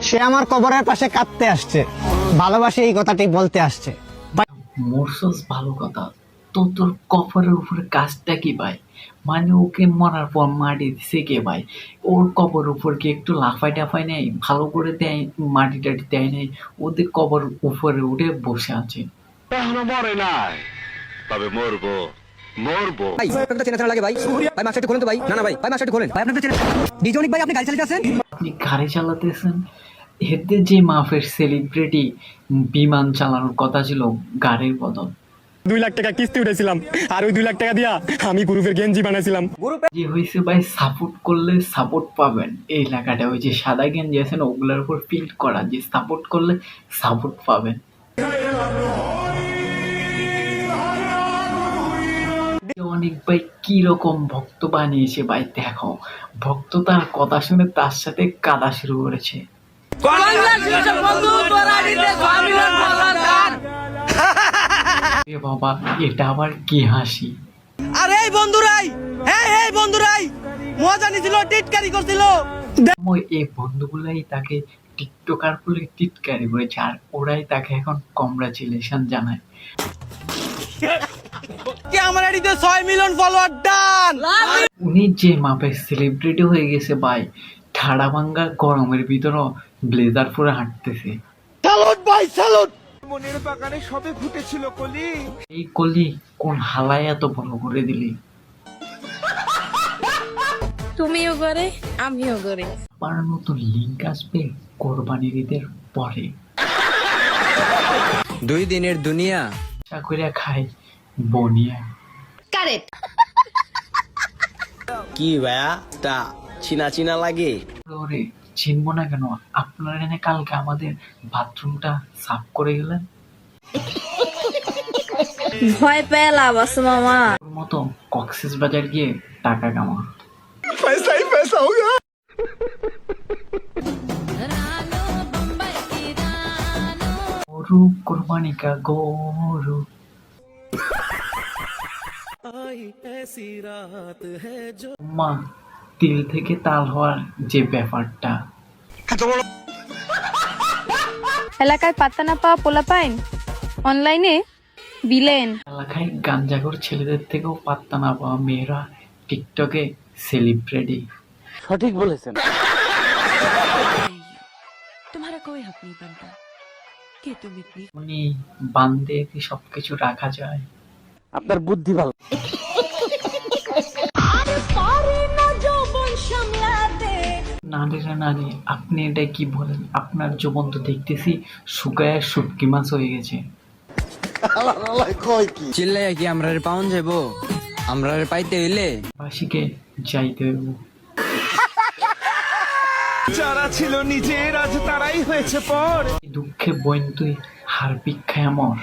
সে আমার কবরের পাশে কাঁদতে আসছে, ভালোবাসে এই কথাটি বলতে আসছে। মরছস ভালো কথা, তো তোর কবরের উপরে কাজটা কি ভাই? মানে ওকে মরার পর মাটি দিছে কে ভাই? ওর কবরের উপর কি একটু লাফাই টাফাই নেই, ভালো করে দেয়, মাটি টাটি দেয় নেই, ওদের কবর উপরে উঠে বসে আছে। এখনো মরে নাই, তবে মরবো মরবো। ভাই আপনাদের চেনা চেনা লাগে ভাই। ভাই মাস্টারটি খোলেন তো ভাই। না না ভাই, ভাই মাস্টারটি খোলেন। ভাই আপনাদের চেনা ডিজনিক ভাই, আপনি গাড়ি চালাতে আছেন? আপনি গাড়ি চালাতেছেন, এতে যে মাফের সেলিব্রিটি বিমান চালানোর কথা ছিল গাড়ির বদল। 2 লাখ টাকা কিস্তি উঠেছিলাম, আর ওই 2 লাখ টাকা দিয়া আমি গ্রুপের গেঞ্জি বানাইছিলাম। যে হয়েছে ভাই, সাপোর্ট করলে সাপোর্ট পাবেন। এই লেখাটা ওই যে সাদা গেঞ্জি আছে না, ওগুলোর উপর প্রিন্ট করা, যে সাপোর্ট করলে সাপোর্ট পাবেন। অনেক ভাই কি রকম ভক্ত বানিয়েছে ভাই, দেখো ভক্ত তার কথা শুনে তার সাথে কাঁদা শুরু করেছে। এ বাবা, এটা আবার কি হাসি! আরে এই বন্ধুরাই, এই বন্ধুরাই মজা নিছিল, টিটকারি করছিল। এই বন্ধুগুলাই তাকে টিকটকার বলে টিটকারি করেছে, আর ওরাই তাকে এখন কংগ্রাচুলেশন জানায়। ক্যামেরা দিতে 6 মিলিয়ন ফলোয়ার ডান। উনি যে মাপের সেলিব্রিটি হয়ে গেছে ভাই, ঠাড়া ভাঙ্গা গরমের ভিতরও ব্লেজার পরে হাঁটতেছে। স্যালুট ভাই, স্যালুট। মনের বাগানে সবে ফুটেছিল কলি। এই কলি কোন হালায় এত বড় করে দিলি? তুমিও করে আমিও করে। আবার নতুন লিঙ্ক আসবে কোরবানির ঈদের পরে। 2 দিনের দুনিয়া চা করে খাই বনিয়া। কারেক্ট। কি ভাইয়া তা চিনা চিনা লাগে? ওরে চিনবো না কেন? আপনারা এনে কালকে আমাদের বাথরুমটা সাফ করে গেলেন। ভয় পেয়ে লাভ আছে মামা। ওর মতো কক্সেস বাজার গিয়ে টাকা কামা। পয়সা ही पैसा होगा। গরু কোরবানি কা গরু। মা, তিল থেকে তাল হওয়ার যে ব্যাপারটা, এলাকায় পাত্তা না পাওয়া পোলাপাইন অনলাইনে বিলেন। এলাকায় গাঞ্জাখোর ছেলেদের থেকেও পাত্তা না পাওয়া মেয়েরা টিকটকে সেলিব্রিটি। সঠিক বলেছেন। তোমারা কোই হক নেই বান্দা, কে তুমি প্লিজ? উনি বান্দে কি সবকিছু রাখা যায়? আপনার বুদ্ধি ভালো। না রে না রে, আপনি এটা কি বলেন? আপনার যৌবন তো দেখতেছি শুকায় শুটকি মাছ হয়ে গেছে। চিল্লাই কি আমরা পাউন যাবো? আমরা পাইতে হইলে বাসিকে যাইতে হইব। যারা ছিল নিজের আজ তারাই হয়েছে পর। এই দুঃখে বইন তুই হার ভিক্ষায় মর।